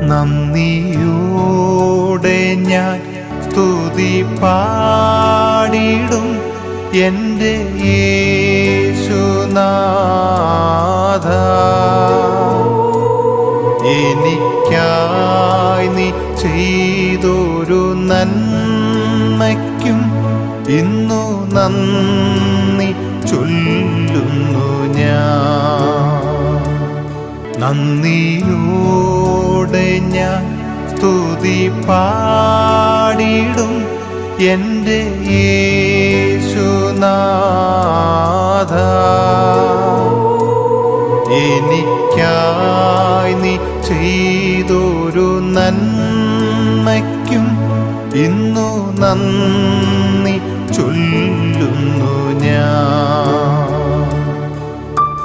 നന്ദിയോടെ ഞാൻ സ്തുതി പാടിടും എൻ്റെ യേശുനാഥ. എനിക്കായി നീ ചെയ്തൊരു നന്മയ്ക്കും ഇന്നു നന്ദി ചൊല്ലുന്നു ഞാൻ. നന്ദിയോടെ ഞാൻ സ്തുതി പാടിടും എൻ്റെ യേശുനാഥ. എനിക്കായി നീ ചെയ്തൊരു നന്മയ്ക്കും ഇന്നു നന്ദി ചൊല്ലുന്നു